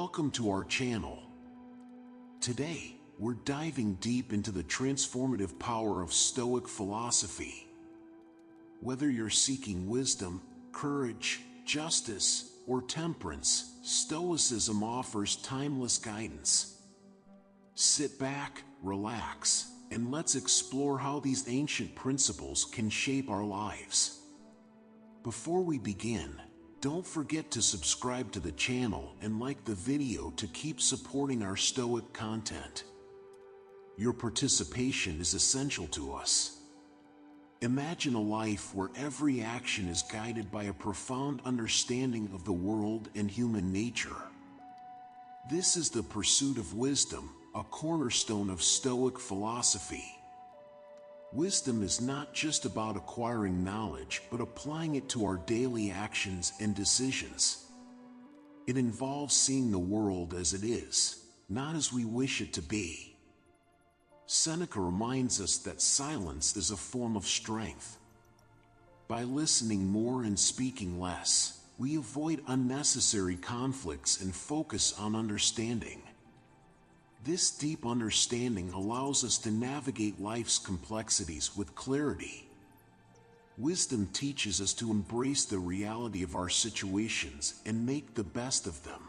Welcome to our channel. Today, we're diving deep into the transformative power of Stoic philosophy. Whether you're seeking wisdom, courage, justice, or temperance, Stoicism offers timeless guidance. Sit back, relax, and let's explore how these ancient principles can shape our lives. Before we begin, don't forget to subscribe to the channel and like the video to keep supporting our Stoic content. Your participation is essential to us. Imagine a life where every action is guided by a profound understanding of the world and human nature. This is the pursuit of wisdom, a cornerstone of Stoic philosophy. Wisdom is not just about acquiring knowledge, but applying it to our daily actions and decisions. It involves seeing the world as it is, not as we wish it to be. Seneca reminds us that silence is a form of strength. By listening more and speaking less, we avoid unnecessary conflicts and focus on understanding. This deep understanding allows us to navigate life's complexities with clarity. Wisdom teaches us to embrace the reality of our situations and make the best of them.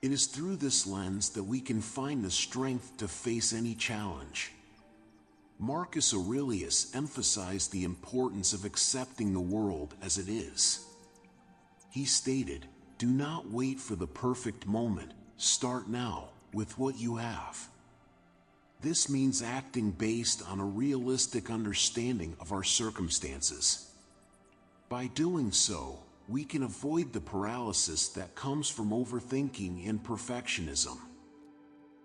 It is through this lens that we can find the strength to face any challenge. Marcus Aurelius emphasized the importance of accepting the world as it is. He stated, "Do not wait for the perfect moment, start now with what you have." This means acting based on a realistic understanding of our circumstances. By doing so, we can avoid the paralysis that comes from overthinking and perfectionism.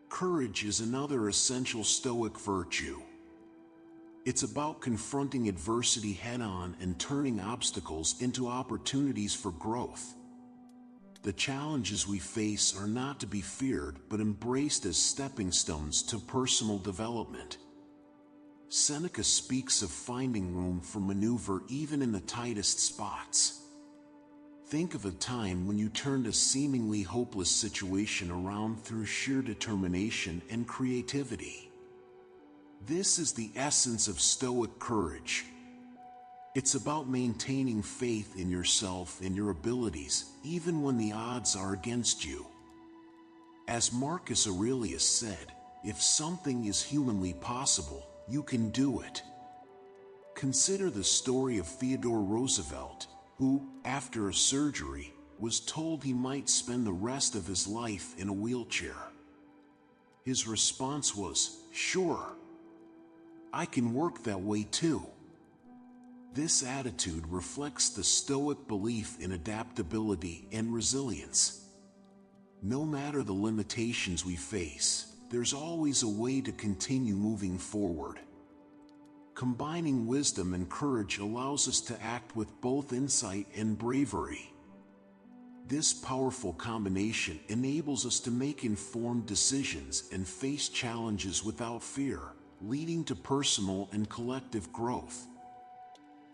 Courage is another essential Stoic virtue. It's about confronting adversity head-on and turning obstacles into opportunities for growth. The challenges we face are not to be feared but embraced as stepping stones to personal development. Seneca speaks of finding room for maneuver even in the tightest spots. Think of a time when you turned a seemingly hopeless situation around through sheer determination and creativity. This is the essence of Stoic courage. It's about maintaining faith in yourself and your abilities, even when the odds are against you. As Marcus Aurelius said, if something is humanly possible, you can do it. Consider the story of Theodore Roosevelt, who, after a surgery, was told he might spend the rest of his life in a wheelchair. His response was, "Sure, I can work that way too." This attitude reflects the Stoic belief in adaptability and resilience. No matter the limitations we face, there's always a way to continue moving forward. Combining wisdom and courage allows us to act with both insight and bravery. This powerful combination enables us to make informed decisions and face challenges without fear, leading to personal and collective growth.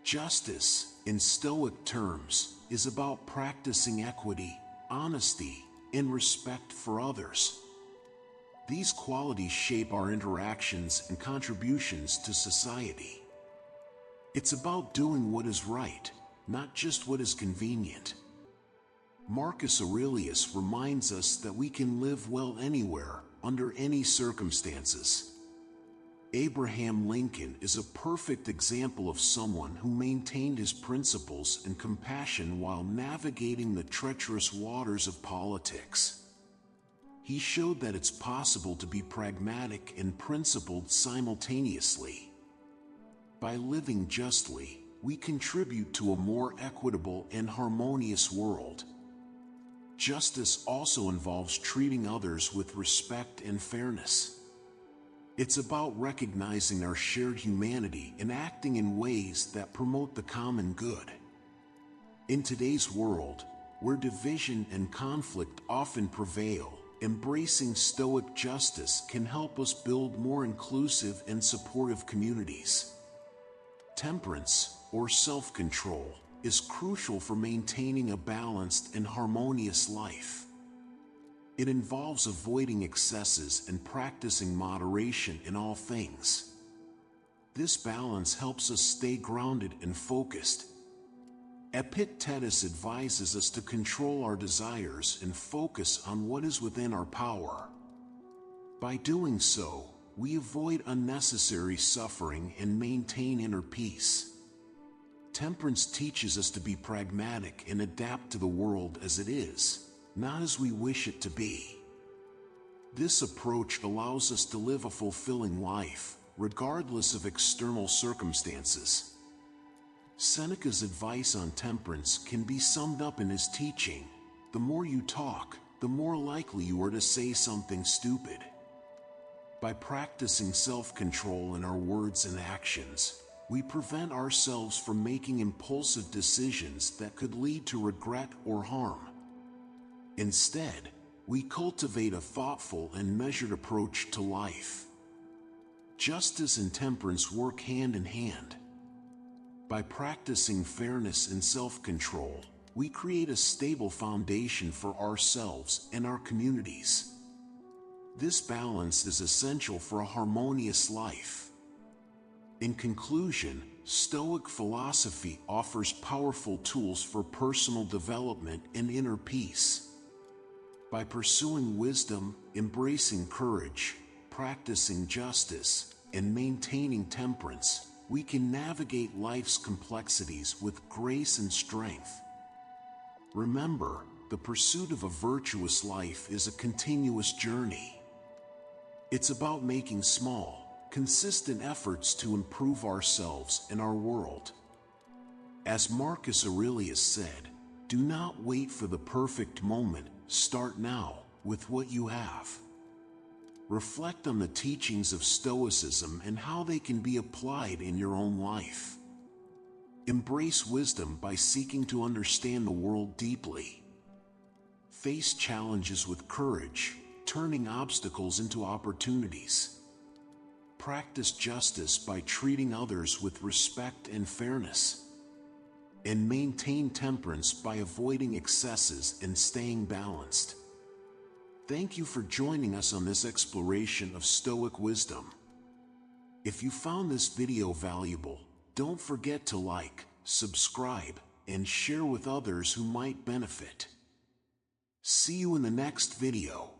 Justice, in Stoic terms, is about practicing equity, honesty, and respect for others. These qualities shape our interactions and contributions to society. It's about doing what is right, not just what is convenient. Marcus Aurelius reminds us that we can live well anywhere, under any circumstances. Abraham Lincoln is a perfect example of someone who maintained his principles and compassion while navigating the treacherous waters of politics. He showed that it's possible to be pragmatic and principled simultaneously. By living justly, we contribute to a more equitable and harmonious world. Justice also involves treating others with respect and fairness. It's about recognizing our shared humanity and acting in ways that promote the common good. In today's world, where division and conflict often prevail, embracing Stoic justice can help us build more inclusive and supportive communities. Temperance, or self-control, is crucial for maintaining a balanced and harmonious life. It involves avoiding excesses and practicing moderation in all things. This balance helps us stay grounded and focused. Epictetus advises us to control our desires and focus on what is within our power. By doing so, we avoid unnecessary suffering and maintain inner peace. Temperance teaches us to be pragmatic and adapt to the world as it is, not as we wish it to be. This approach allows us to live a fulfilling life, regardless of external circumstances. Seneca's advice on temperance can be summed up in his teaching: the more you talk, the more likely you are to say something stupid. By practicing self-control in our words and actions, we prevent ourselves from making impulsive decisions that could lead to regret or harm. Instead, we cultivate a thoughtful and measured approach to life. Justice and temperance work hand in hand. By practicing fairness and self-control, we create a stable foundation for ourselves and our communities. This balance is essential for a harmonious life. In conclusion, Stoic philosophy offers powerful tools for personal development and inner peace. By pursuing wisdom, embracing courage, practicing justice, and maintaining temperance, we can navigate life's complexities with grace and strength. Remember, the pursuit of a virtuous life is a continuous journey. It's about making small, consistent efforts to improve ourselves and our world. As Marcus Aurelius said, "Do not wait for the perfect moment, start now, with what you have." Reflect on the teachings of Stoicism and how they can be applied in your own life. Embrace wisdom by seeking to understand the world deeply. Face challenges with courage, turning obstacles into opportunities. Practice justice by treating others with respect and fairness. And maintain temperance by avoiding excesses and staying balanced. Thank you for joining us on this exploration of Stoic wisdom. If you found this video valuable, don't forget to like, subscribe, and share with others who might benefit. See you in the next video.